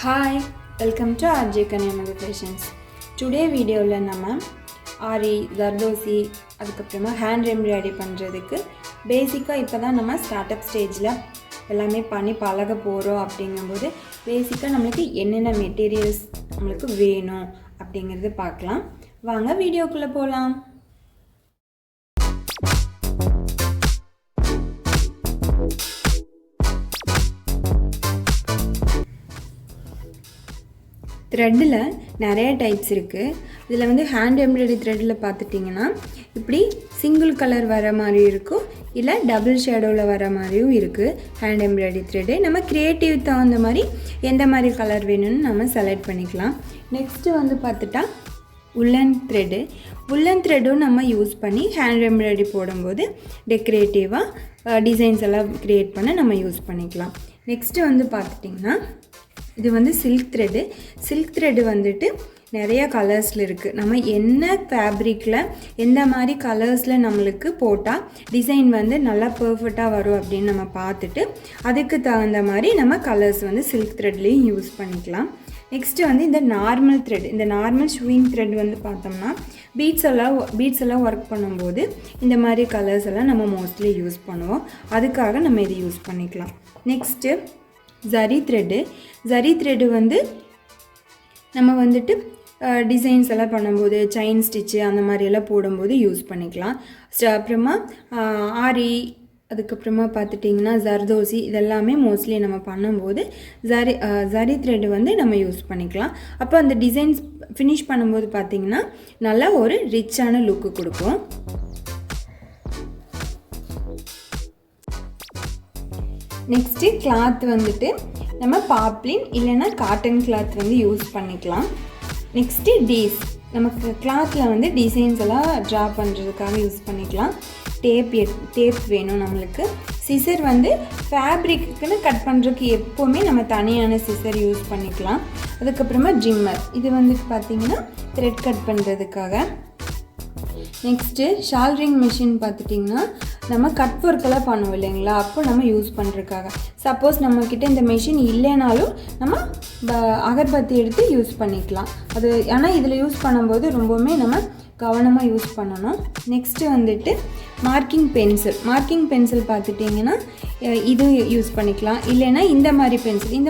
Hi, welcome to RJKaniamudhufashions. Today video la nama Aari Zardosi adukapprama hand embroidery பண்றதுக்கு பேசிக்கா இப்பதான் நம்ம start up ஸ்டேஜ்ல எல்லாமே பண்ணி பழக போறோம் அப்படிங்கும்போது பேசிக்கா நமக்கு என்னென்ன மெட்டீரியல்ஸ் நமக்கு வேணும் அப்படிங்கறது பார்க்கலாம். வாங்க வீடியோக்குள்ள போலாம். த்ரெட்டில் நிறைய டைப்ஸ் இருக்குது. இதில் வந்து ஹேண்ட் எம்ப்ராய்டரி த்ரெட்டில் பார்த்துட்டிங்கன்னா இப்படி சிங்கிள் கலர் வர மாதிரி இருக்கும், இல்லை டபுள் ஷேடோவில் வர மாதிரியும் இருக்குது. ஹேண்ட் எம்ப்ராய்டரி த்ரெட்டு நம்ம க்ரியேட்டிவ் தகுந்த மாதிரி எந்த மாதிரி கலர் வேணும்னு நம்ம செலக்ட் பண்ணிக்கலாம். நெக்ஸ்ட்டு வந்து பார்த்துட்டா உல்லன் த்ரெட்டும் நம்ம யூஸ் பண்ணி ஹேண்ட் எம்ப்ராய்டரி போடும்போது டெக்கரேட்டிவாக டிசைன்ஸ் எல்லாம் க்ரியேட் பண்ண நம்ம யூஸ் பண்ணிக்கலாம். நெக்ஸ்ட்டு வந்து பார்த்துட்டிங்கன்னா இது வந்து சில்க் த்ரெட்டு வந்துட்டு நிறைய கலர்ஸில் இருக்குது. நம்ம என்ன ஃபேப்ரிக்கில் எந்த மாதிரி கலர்ஸில் நம்மளுக்கு போட்டால் டிசைன் வந்து நல்லா பர்ஃபெக்டாக வரும் அப்படின்னு நம்ம பார்த்துட்டு அதுக்கு தகுந்த மாதிரி நம்ம கலர்ஸ் வந்து சில்க் த்ரெட்லேயும் யூஸ் பண்ணிக்கலாம். நெக்ஸ்ட்டு வந்து இந்த நார்மல் ஷூயிங் த்ரெட் வந்து பார்த்தோம்னா பீட்ஸ் எல்லாம் ஒர்க் பண்ணும்போது இந்த மாதிரி கலர்ஸ் எல்லாம் நம்ம மோஸ்ட்லி யூஸ் பண்ணுவோம். அதுக்காக நம்ம இதை யூஸ் பண்ணிக்கலாம். நெக்ஸ்ட்டு ஜரி த்ரெட்டு வந்து நம்ம வந்துட்டு டிசைன்ஸ் எல்லாம் பண்ணும்போது செயின் ஸ்டிச்சு அந்த மாதிரியெல்லாம் போடும்போது யூஸ் பண்ணிக்கலாம். அப்புறமா ஆரி, அதுக்கப்புறமா பார்த்துட்டிங்கன்னா ஜர்தோசி, இதெல்லாமே மோஸ்ட்லி நம்ம பண்ணும்போது ஜரி த்ரெட்டு வந்து நம்ம யூஸ் பண்ணிக்கலாம். அப்போ அந்த டிசைன்ஸ் ஃபினிஷ் பண்ணும்போது பார்த்திங்கன்னா நல்லா ஒரு ரிச்சான லுக்கு கொடுக்கும். நெக்ஸ்ட்டு கிளாத் வந்துட்டு நம்ம பாப்லின் இல்லைன்னா காட்டன் கிளாத் வந்து யூஸ் பண்ணிக்கலாம். நெக்ஸ்ட்டு நமக்கு கிளாத்தில் வந்து டிசைன்ஸ் எல்லாம் ட்ரா பண்ணுறதுக்காக யூஸ் பண்ணிக்கலாம். டேப் வேணும் நம்மளுக்கு. சிசர் வந்து ஃபேப்ரிக்குன்னு கட் பண்ணுறதுக்கு எப்போவுமே நம்ம தனியான சிசர் யூஸ் பண்ணிக்கலாம். அதுக்கப்புறமா ஜிம்மர், இது வந்துட்டு பார்த்திங்கன்னா த்ரெட் கட் பண்ணுறதுக்காக. நெக்ஸ்ட்டு ஷால்ரிங் மிஷின் பார்த்துட்டிங்கன்னா நம்ம கட் ஒர்க்கெல்லாம் பண்ணுவோம் இல்லைங்களா, அப்போ நம்ம யூஸ் பண்ணுறதுக்காக. சப்போஸ் நம்மக்கிட்ட இந்த மிஷின் இல்லைனாலும் நம்ம அகர்பத்தி எடுத்து யூஸ் பண்ணிக்கலாம். அது ஆனால் இதில் யூஸ் பண்ணும்போது ரொம்பவுமே நம்ம கவனமாக யூஸ் பண்ணணும். நெக்ஸ்ட்டு வந்துட்டு மார்க்கிங் பென்சில் பார்த்துட்டிங்கன்னா இது யூஸ் பண்ணிக்கலாம். இல்லைன்னா இந்த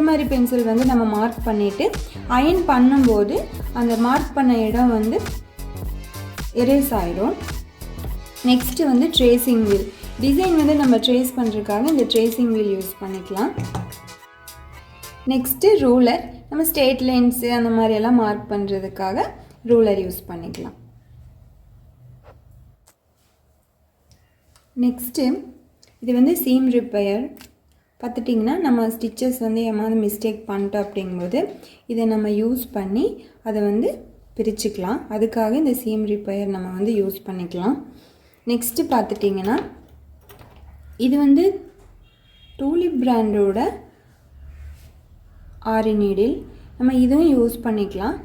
மாதிரி பென்சில் வந்து நம்ம மார்க் பண்ணிவிட்டு அயர்ன் பண்ணும்போது அந்த மார்க் பண்ண இடம் வந்து எரேஸ் ஆயிடும். நெக்ஸ்ட்டு வந்து ட்ரேசிங் வீல், டிசைன் வந்து நம்ம ட்ரேஸ் பண்ணுறதுக்காக இந்த ட்ரேசிங் வீல் யூஸ் பண்ணிக்கலாம். நெக்ஸ்ட்டு ரூலர், நம்ம ஸ்ட்ரெயிட் லைன்ஸு அந்த மாதிரியெல்லாம் மார்க் பண்ணுறதுக்காக ரூலர் யூஸ் பண்ணிக்கலாம். நெக்ஸ்ட்டு இது வந்து சீம் ரிப்பேர் பார்த்துட்டிங்கன்னா நம்ம ஸ்டிச்சஸ் வந்து ஏமாவது மிஸ்டேக் பண்ணிட்டோம் அப்படிங்கும்போது இதை நம்ம யூஸ் பண்ணி அதை வந்து பிரிச்சுக்கலாம். அதுக்காக இந்த சீம் ரிப்பேர் நம்ம வந்து யூஸ் பண்ணிக்கலாம். நெக்ஸ்ட்டு பார்த்துட்டிங்கன்னா இது வந்து டூலிப் பிராண்டோட ஆரி நீடில், நம்ம இதுவும் யூஸ் பண்ணிக்கலாம்.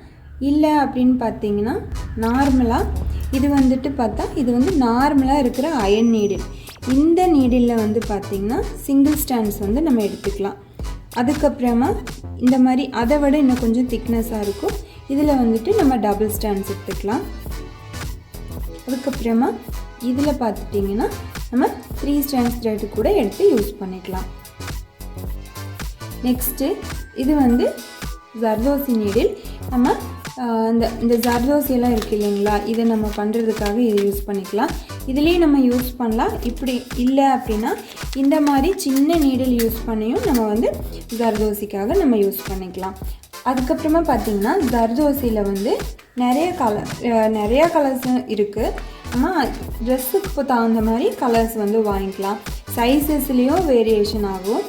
இல்லை அப்படின்னு பார்த்திங்கன்னா நார்மலாக இது வந்துட்டு பார்த்தா இது வந்து நார்மலாக இருக்கிற அயன் நீடில். இந்த நீடிலில் வந்து பார்த்திங்கன்னா சிங்கிள் ஸ்டாண்ட்ஸ் வந்து நம்ம எடுத்துக்கலாம். அதுக்கப்புறமா இந்த மாதிரி அதை விட இன்னும் கொஞ்சம் திக்னஸாக இருக்கும், இதில் வந்துட்டு நம்ம டபுள் ஸ்டாண்ட்ஸ் எடுத்துக்கலாம். அதுக்கப்புறமா இதில் பார்த்துட்டிங்கன்னா நம்ம 3 ஸ்டாண்ட்ஸ் த்ரெட்டு கூட எடுத்து யூஸ் பண்ணிக்கலாம். நெக்ஸ்ட்டு இது வந்து ஜர்தோசி நீடில். நம்ம இந்த ஜர்தோசியெல்லாம் இருக்குது இல்லைங்களா, இதை நம்ம பண்ணுறதுக்காக இதை யூஸ் பண்ணிக்கலாம். இதுலேயும் நம்ம யூஸ் பண்ணலாம். இப்படி இல்லை அப்படின்னா இந்த மாதிரி சின்ன நீடில் யூஸ் பண்ணியும் நம்ம வந்து ஜர்தோசிக்காக நம்ம யூஸ் பண்ணிக்கலாம். அதுக்கப்புறமா பார்த்திங்கன்னா ஜர்தோசியில் வந்து நிறைய கலர்ஸ் இருக்குது. நம்ம ட்ரெஸ்ஸுக்கு தகுந்த மாதிரி கலர்ஸ் வந்து வாங்கிக்கலாம். சைஸஸ்லேயும் வேரியேஷன் ஆகும்.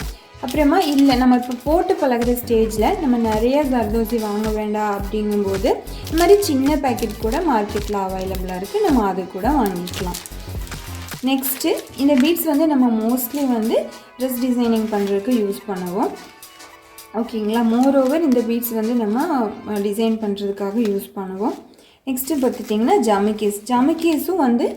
அப்புறமா இல்லை நம்ம இப்போ போட்டு பழகிற ஸ்டேஜில் நம்ம நிறைய ஜர்தோசி வாங்க வேண்டாம் அப்படிங்கும்போது இந்த மாதிரி சின்ன பேக்கெட் கூட மார்க்கெட்டில் அவைலபிளாக இருக்குது, நம்ம அது கூட வாங்கிக்கலாம். நெக்ஸ்ட்டு இந்த பீட்ஸ் வந்து நம்ம மோஸ்ட்லி வந்து ட்ரெஸ் டிசைனிங் பண்ணுறதுக்கு யூஸ் பண்ணுவோம். ஓகேங்களா. மோரோவர் இந்த பீட்ஸ் வந்து நம்ம டிசைன் பண்ணுறதுக்காக யூஸ் பண்ணுவோம். நெக்ஸ்ட்டு பார்த்துட்டிங்கன்னா ஜமிக்கீஸும் வந்து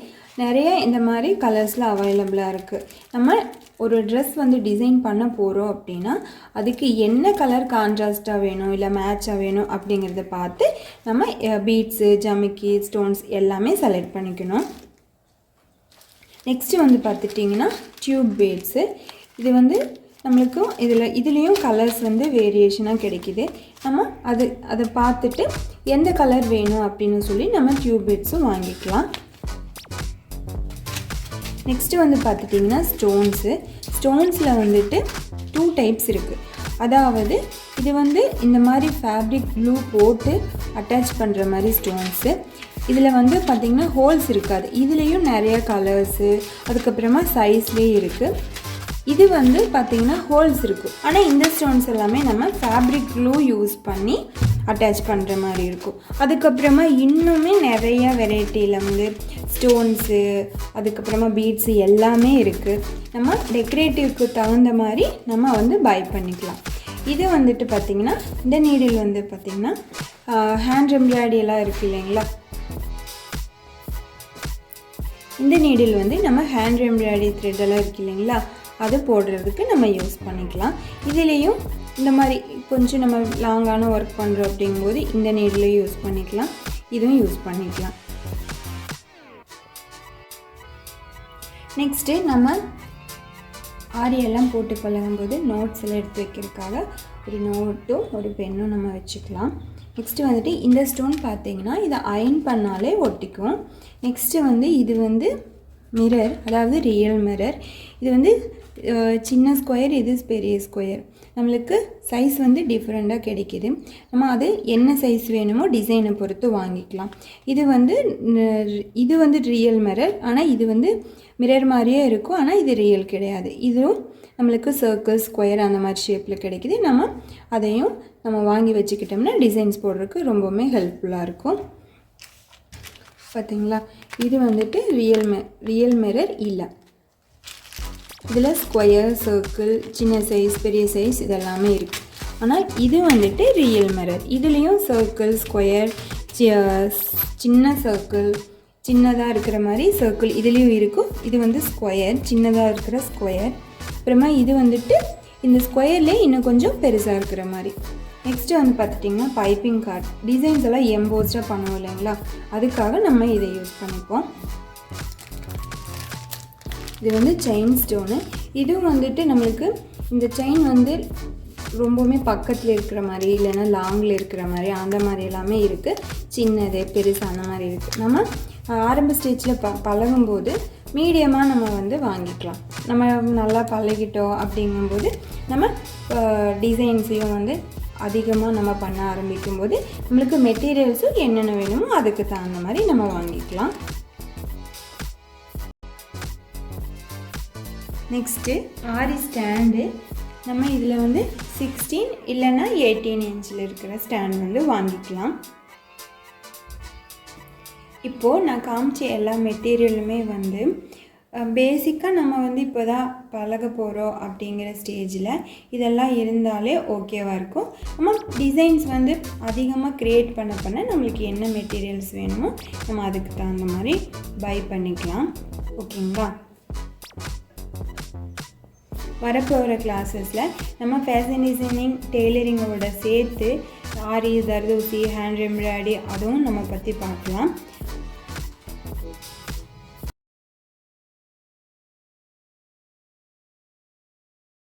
நிறைய இந்த மாதிரி கலர்ஸில் அவைலபிளாக இருக்குது. நம்ம ஒரு ட்ரெஸ் வந்து டிசைன் பண்ண போகிறோம் அப்படின்னா அதுக்கு என்ன கலர் கான்ட்ராஸ்ட்டாக வேணும் இல்லை மேட்சாக வேணும் அப்படிங்கிறத பார்த்து நம்ம பீட்ஸு ஜமிக்கி ஸ்டோன்ஸ் எல்லாமே செலக்ட் பண்ணிக்கணும். நெக்ஸ்ட்டு வந்து பார்த்துட்டிங்கன்னா டியூப் பீட்ஸு. இது வந்து நம்மளுக்கு இதுலேயும் கலர்ஸ் வந்து வேரியேஷனாக கிடைக்கிது. நம்ம அதை பார்த்துட்டு எந்த கலர் வேணும் அப்படின்னு சொல்லி நம்ம டியூப் பீட்ஸும் வாங்கிக்கலாம். நெக்ஸ்ட்டு வந்து பார்த்துட்டிங்கன்னா ஸ்டோன்ஸில் வந்துட்டு 2 டைப்ஸ் இருக்குது. அதாவது இது வந்து இந்த மாதிரி ஃபேப்ரிக் க்ளூ போட்டு அட்டாச் பண்ணுற மாதிரி ஸ்டோன்ஸு. இதில் வந்து பார்த்திங்கன்னா ஹோல்ஸ் இருக்காது. இதுலேயும் நிறைய கலர்ஸு அதுக்கப்புறமா சைஸ்லேயே இருக்குது. இது வந்து பார்த்திங்கன்னா ஹோல்ஸ் இருக்குது. ஆனால் இந்த ஸ்டோன்ஸ் எல்லாமே நம்ம ஃபேப்ரிக் க்ளூ யூஸ் பண்ணி அட்டாச் பண்ணுற மாதிரி இருக்கும். அதுக்கப்புறமா இன்னுமே நிறைய வெரைட்டியில் வந்து ஸ்டோன்ஸு அதுக்கப்புறமா பீட்ஸு எல்லாமே இருக்குது. நம்ம டெக்கரேட்டிவ்க்கு தகுந்த மாதிரி நம்ம வந்து பை பண்ணிக்கலாம். இது வந்துட்டு பார்த்திங்கன்னா இந்த நீடில் வந்து பார்த்திங்கன்னா ஹேண்ட் எம்ப்ராய்டரி எல்லாம் இருக்குது இல்லைங்களா. இந்த நீடில் வந்து நம்ம ஹேண்ட் எம்ப்ராய்டரி த்ரெட்டெல்லாம் இருக்குது இல்லைங்களா, அது போடுறதுக்கு நம்ம யூஸ் பண்ணிக்கலாம். இதுலேயும் இந்த மாதிரி கொஞ்சம் நம்ம லாங்கான ஒர்க் பண்ணுறோம் அப்படிங்கும்போது இந்த நீடிலையும் யூஸ் பண்ணிக்கலாம், இதுவும் யூஸ் பண்ணிக்கலாம். நெக்ஸ்ட்டு நம்ம ஆரியெல்லாம் போட்டு பழகும்போது நோட்ஸ் எல்லாம் எடுத்து வைக்கிறதுக்காக ஒரு நோட்டும் ஒரு பென்னும் நம்ம வச்சுக்கலாம். நெக்ஸ்ட்டு வந்துட்டு இந்த ஸ்டோன் பார்த்திங்கன்னா இதை அயர்ன் பண்ணாலே ஒட்டிக்கும். நெக்ஸ்ட்டு வந்து இது வந்து மிரர், அதாவது ரியல் மிரர். இது வந்து சின்ன ஸ்கொயர், இது பெரிய ஸ்கொயர். நம்மளுக்கு சைஸ் வந்து டிஃப்ரெண்ட்டாக கிடைக்கிது. நம்ம அது என்ன சைஸ் வேணுமோ டிசைனை பொறுத்து வாங்கிக்கலாம். இது வந்து ரியல் மிரர், ஆனால் இது வந்து மிரர் மாதிரியே இருக்கும், ஆனால் இது ரியல் கிடையாது. இதுவும் நம்மளுக்கு சர்க்கிள் ஸ்கொயர் அந்த மாதிரி ஷேப்பில் கிடைக்கிது. அதையும் நம்ம வாங்கி வச்சுக்கிட்டோம்னா டிசைன்ஸ் போடுறதுக்கு ரொம்பவுமே ஹெல்ப்ஃபுல்லாக இருக்கும். பார்த்திங்களா, இது வந்துட்டு ரியல் மிரர் இல்லை. இதில் ஸ்கொயர் சர்க்கிள் சின்ன சைஸ் பெரிய சைஸ் இதெல்லாமே இருக்குது. ஆனால் இது வந்துட்டு ரியல் மிரர். இதுலேயும் சர்க்கிள் ஸ்கொயர் சின்ன சர்க்கிள் சின்னதாக இருக்கிற மாதிரி சர்க்கிள் இதுலேயும் இருக்கும். இது வந்து ஸ்கொயர் சின்னதாக இருக்கிற ஸ்கொயர். அப்புறமா இது வந்துட்டு இந்த ஸ்கொயர்லேயே இன்னும் கொஞ்சம் பெருசாக இருக்கிற மாதிரி. நெக்ஸ்ட்டு வந்து பார்த்துட்டிங்கன்னா பைப்பிங் கார்ட். டிசைன்ஸ் எல்லாம் எம்போஸ்டாக பண்ணுவோம் இல்லைங்களா, அதுக்காக நம்ம இதை யூஸ் பண்ணிப்போம். இது வந்து செயின் ஸ்டோனு. இதுவும் வந்துட்டு நம்மளுக்கு இந்த செயின் வந்து ரொம்பவுமே பக்கத்தில் இருக்கிற மாதிரி இல்லைன்னா லாங்கில் இருக்கிற மாதிரி அந்த மாதிரி எல்லாமே இருக்குது. சின்னது பெருசு அந்த மாதிரி இருக்குது. நம்ம ஆரம்ப ஸ்டேஜில் பழகும்போது மீடியமாக நம்ம வந்து வாங்கிக்கலாம். நம்ம நல்லா பழகிட்டோம் அப்படிங்கும்போது நம்ம டிசைன்ஸையும் வந்து அதிகமாக நம்ம பண்ண ஆரம்பிக்கும்போது நம்மளுக்கு மெட்டீரியல்ஸும் என்னென்ன வேணுமோ அதுக்கு தகுந்த மாதிரி நம்ம வாங்கிக்கலாம். நெக்ஸ்ட்டு ஆரி ஸ்டாண்டு. நம்ம இதில் வந்து 16 இல்லைன்னா 18 இன்ச்சில் இருக்கிற ஸ்டாண்ட் வந்து வாங்கிக்கலாம். இப்போது நான் காமிச்ச எல்லா மெட்டீரியலுமே வந்து பேசிக்காக நம்ம வந்து இப்போ தான் பழக போகிறோம் அப்படிங்கிற ஸ்டேஜில் இதெல்லாம் இருந்தாலே ஓகேவாக இருக்கும். நம்ம டிசைன்ஸ் வந்து அதிகமாக க்ரியேட் பண்ண நம்மளுக்கு என்ன மெட்டீரியல்ஸ் வேணுமோ நம்ம அதுக்கு தகுந்த மாதிரி பை பண்ணிக்கலாம். ஓகேங்களா. வரப்போகிற கிளாஸஸில் நம்ம ஃபேஷன் டிசைனிங் டெய்லரிங்கோட சேர்த்து ஆரி ஜர்தோசி ஹேண்ட் எம்ப்ராய்டரி அதுவும் நம்ம பற்றி பார்க்கலாம்.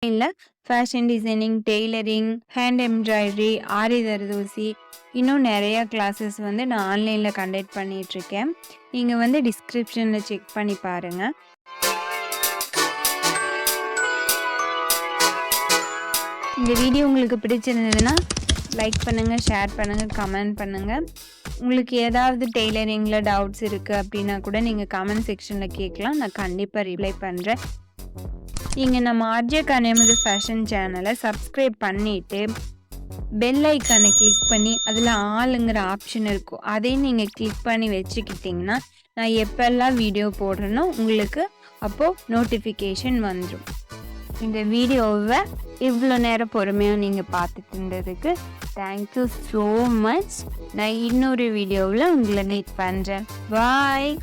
இல்லை fashion designing tailoring hand embroidery aari zardozi இன்னும் நிறையா கிளாஸஸ் வந்து நான் ஆன்லைனில் கண்டக்ட் பண்ணிகிட்ருக்கேன். நீங்கள் வந்து டிஸ்கிரிப்ஷனில் செக் பண்ணி பாருங்கள். இந்த வீடியோ உங்களுக்கு பிடிச்சிருந்ததுன்னா லைக் பண்ணுங்கள், ஷேர் பண்ணுங்கள், கமெண்ட் பண்ணுங்கள். உங்களுக்கு ஏதாவது டெய்லரிங்கில் டவுட்ஸ் இருக்குது அப்படின்னா கூட நீங்கள் கமெண்ட் செக்ஷனில் கேட்கலாம். நான் கண்டிப்பாக ரிப்ளை பண்ணுறேன். நீங்கள் நம்ம RJKaniamudhu ஃபேஷன் சேனலை சப்ஸ்கிரைப் பண்ணிவிட்டு பெல் ஐக்கானை கிளிக் பண்ணி அதில் ஆளுங்கிற ஆப்ஷன் இருக்கும், அதையும் நீங்கள் கிளிக் பண்ணி வச்சுக்கிட்டிங்கன்னா நான் எப்போல்லாம் வீடியோ போடுறேனோ உங்களுக்கு அப்போது நோட்டிஃபிகேஷன் வந்துடும். இந்த வீடியோவை இவ்வளோ நேரம் பொறுமையாக நீங்கள் பார்த்துட்டு இருந்ததுக்கு தேங்க்யூ ஸோ மச். நான் இன்னொரு வீடியோவில் உங்களை மீட் பண்ணுறேன். பாய்.